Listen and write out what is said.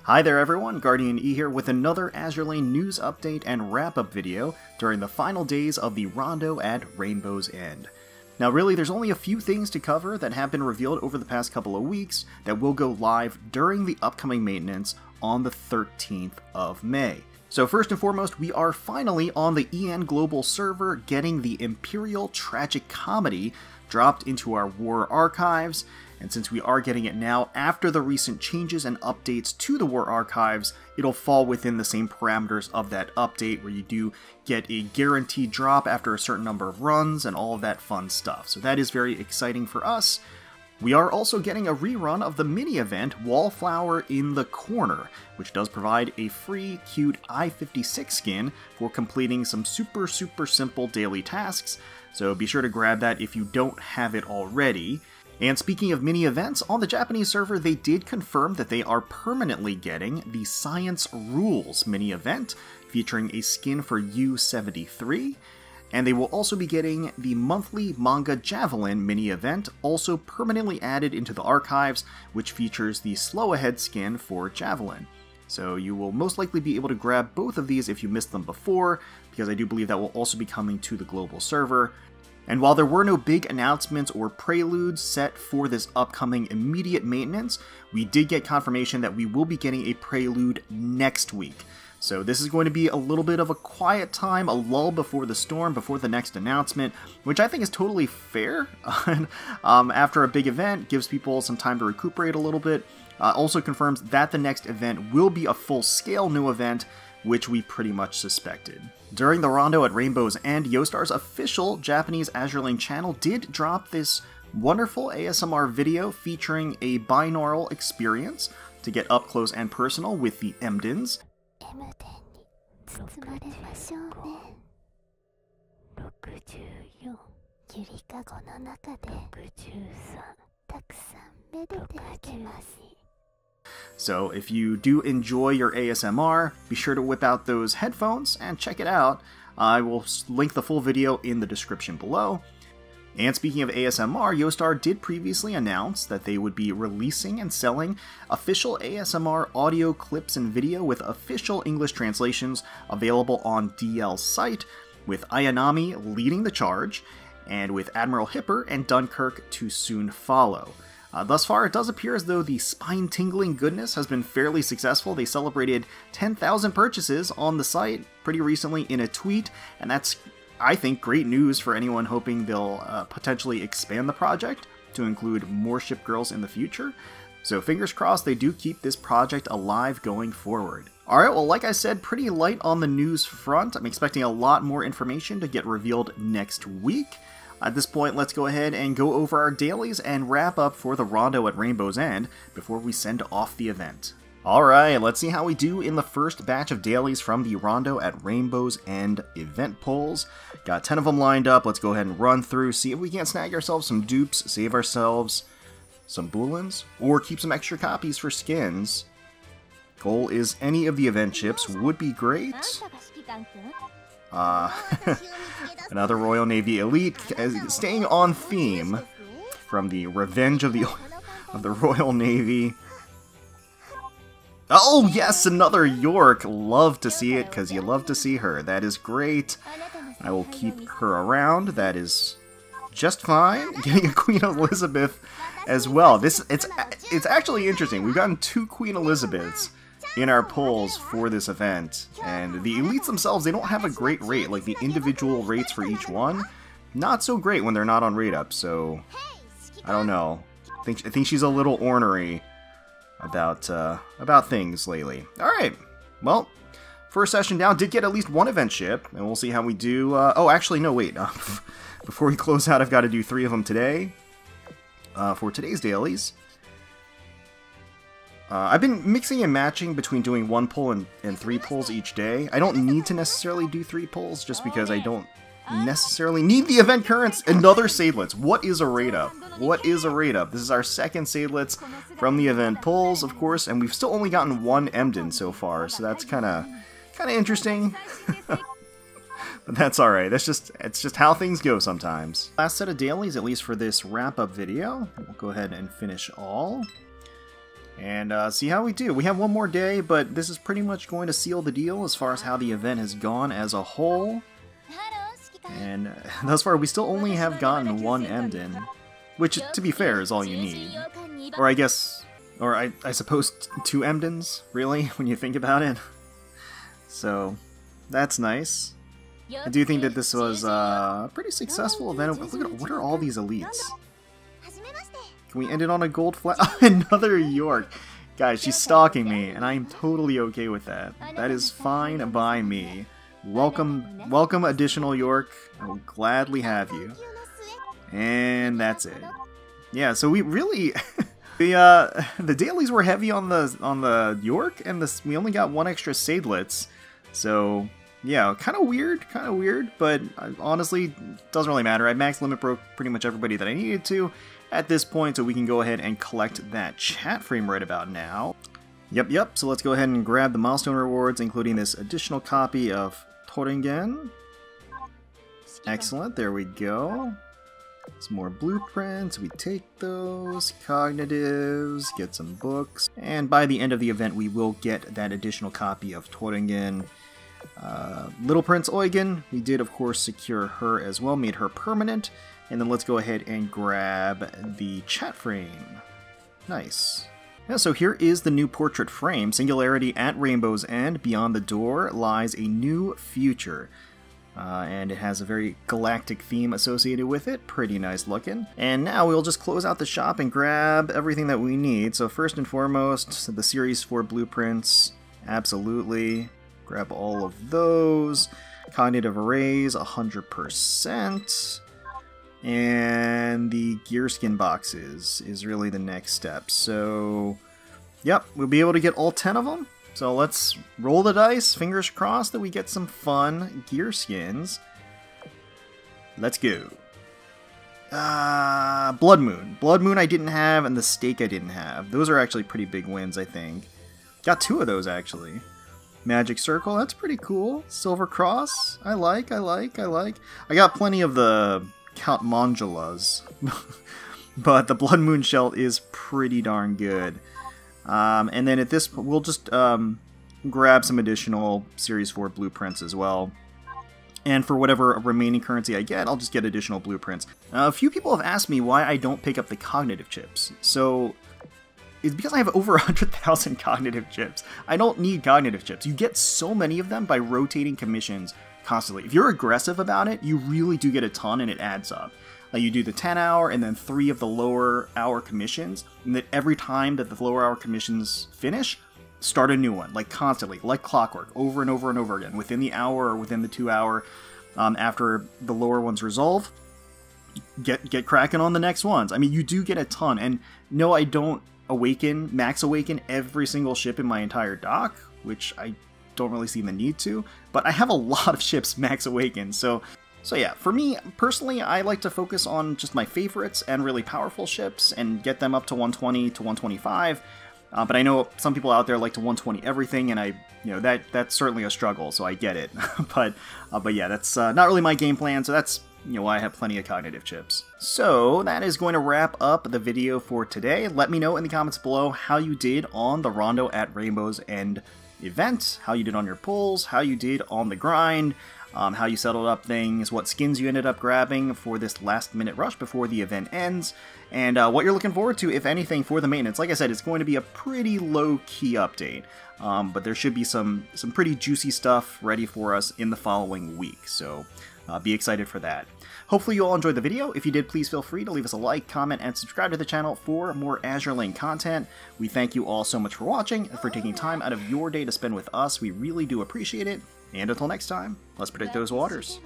Hi there everyone, GuardianE here with another Azur Lane news update and wrap-up video during the final days of the Rondo at Rainbow's End. Now really, there's only a few things to cover that have been revealed over the past couple of weeks that will go live during the upcoming maintenance on the 13th of May. So first and foremost, we are finally on the EN Global server getting the Empyreal Tragicomedy dropped into our war archives. And since we are getting it now after the recent changes and updates to the War Archives, it'll fall within the same parameters of that update where you do get a guaranteed drop after a certain number of runs and all of that fun stuff. So that is very exciting for us. We are also getting a rerun of the mini-event Wallflower in the Corner, which does provide a free, cute I-56 skin for completing some super simple daily tasks, so be sure to grab that if you don't have it already. And speaking of mini-events, on the Japanese server they did confirm that they are permanently getting the Science Rules mini-event, featuring a skin for U-73, and they will also be getting the monthly Manga Javelin mini-event, also permanently added into the archives, which features the Slow Ahead skin for Javelin. So you will most likely be able to grab both of these if you missed them before, because I do believe that will also be coming to the global server. And while there were no big announcements or preludes set for this upcoming immediate maintenance, we did get confirmation that we will be getting a prelude next week. So this is going to be a little bit of a quiet time, a lull before the storm, before the next announcement, which I think is totally fair. After a big event, gives people some time to recuperate a little bit. Also confirms that the next event will be a full-scale new event, which we pretty much suspected. During the Rondo at Rainbow's End, Yostar's official Japanese Azur Lane channel did drop this wonderful ASMR video featuring a binaural experience to get up close and personal with the Emdens. So if you do enjoy your ASMR, be sure to whip out those headphones and check it out. I will link the full video in the description below. And speaking of ASMR, Yostar did previously announce that they would be releasing and selling official ASMR audio clips and video with official English translations available on DL's site, with Ayanami leading the charge, and with Admiral Hipper and Dunkirk to soon follow. Thus far, it does appear as though the spine-tingling goodness has been fairly successful. They celebrated 10,000 purchases on the site pretty recently in a tweet, and that's, I think, great news for anyone hoping they'll potentially expand the project to include more ship girls in the future. So fingers crossed they do keep this project alive going forward. Alright, well, like I said, pretty light on the news front. I'm expecting a lot more information to get revealed next week. At this point, let's go ahead and go over our dailies and wrap up for the Rondo at Rainbow's End before we send off the event. Alright, let's see how we do in the first batch of dailies from the Rondo at Rainbow's End event polls. Got 10 of them lined up. Let's go ahead and run through, see if we can't snag ourselves some dupes, save ourselves some boolins, or keep some extra copies for skins. Goal is any of the event ships would be great. Another Royal Navy Elite, staying on theme from the Revenge of the Royal Navy. Oh yes, another Yorck. Love to see it, because you love to see her. That is great. I will keep her around. That is just fine. Getting a Queen Elizabeth as well. It's actually interesting. We've gotten 2 Queen Elizabeths in our polls for this event, and the elites themselves, they don't have a great rate. Like, the individual rates for each one, not so great when they're not on rate up, so I don't know. I think she's a little ornery about things lately. Alright, well, first session down, did get at least one event ship, and we'll see how we do. Oh, actually, no, wait. Before we close out, I've got to do 3 of them today for today's dailies. I've been mixing and matching between doing 1 pull and 3 pulls each day. I don't need to necessarily do 3 pulls, just because I don't necessarily need the event currents. Another Seydlitz. What is a rate up? What is a rate up? This is our second Seydlitz from the event pulls, of course, and we've still only gotten 1 Emden so far, so that's kind of interesting. But that's alright. It's just how things go sometimes. Last set of dailies, at least for this wrap-up video. We'll go ahead and finish all. and see how we do. We have one more day, but this is pretty much going to seal the deal as far as how the event has gone as a whole. And thus far, we still only have gotten one Emden, which, to be fair, is all you need. Or I guess, or I suppose 2 Emdens, really, when you think about it. So, that's nice. I do think that this was a pretty successful event. Look at, what are all these elites? Can we end it on a gold flag? Another Yorck! Guys, she's stalking me, and I am totally okay with that. That is fine by me. Welcome, welcome additional Yorck. I will gladly have you. And that's it. Yeah, so we really... the dailies were heavy on the Yorck, and we only got 1 extra Seydlitz. So, yeah, kind of weird, but honestly, doesn't really matter. I max limit broke pretty much everybody that I needed to at this point, so we can go ahead and collect that chat frame right about now. Yep, so let's go ahead and grab the milestone rewards, including this additional copy of Thurdingen. Excellent, there we go. Some more blueprints, we take those, cognitives, get some books, and by the end of the event we will get that additional copy of Thurdingen. Little Prince Eugen, we did of course secure her as well, made her permanent, and then let's go ahead and grab the chat frame. Nice. Yeah, so here is the new portrait frame. Singularity at Rainbow's End. Beyond the door lies a new future. And it has a very galactic theme associated with it. Pretty nice looking. And now we'll just close out the shop and grab everything that we need. So first and foremost, the Series 4 blueprints. Absolutely. Grab all of those. Cognitive arrays, 100%. And the gear skin boxes is really the next step. So, yep, we'll be able to get all 10 of them. So let's roll the dice, fingers crossed that we get some fun gear skins. Let's go. Blood Moon. Blood Moon I didn't have, and the Stake I didn't have. Those are actually pretty big wins, I think. Got 2 of those, actually. Magic Circle, that's pretty cool. Silver Cross, I like. I got plenty of the Count Manjulas, but the Blood Moon Shell is pretty darn good. And then at this, we'll just grab some additional Series 4 blueprints as well. And for whatever remaining currency I get, I'll just get additional blueprints. A few people have asked me why I don't pick up the cognitive chips. So it's because I have over 100,000 cognitive chips. I don't need cognitive chips. You get so many of them by rotating commissions constantly. If you're aggressive about it, you really do get a ton and it adds up. Like you do the 10 hour and then 3 of the lower hour commissions, and that every time that the lower hour commissions finish, start a new one, like constantly, like clockwork, over and over and over again, within the hour or within the 2 hour, after the lower ones resolve, get cracking on the next ones. I mean, you do get a ton, and no, I don't max awaken every single ship in my entire dock, which I don't really see the need to, but I have a lot of ships max awakened, so yeah, for me, personally, I like to focus on just my favorites and really powerful ships and get them up to 120 to 125, but I know some people out there like to 120 everything, and that's certainly a struggle, so I get it, but yeah, that's not really my game plan, so that's why I have plenty of cognitive chips. So that is going to wrap up the video for today. Let me know in the comments below how you did on the Rondo at Rainbow's End event, how you did on your pulls, how you did on the grind, how you settled up things, what skins you ended up grabbing for this last minute rush before the event ends, and what you're looking forward to, if anything, for the maintenance. Like I said, it's going to be a pretty low-key update, but there should be some pretty juicy stuff ready for us in the following week, so be excited for that. Hopefully you all enjoyed the video. If you did, please feel free to leave us a like, comment, and subscribe to the channel for more Azur Lane content. We thank you all so much for watching and for taking time out of your day to spend with us. We really do appreciate it. And until next time, let's predict those waters.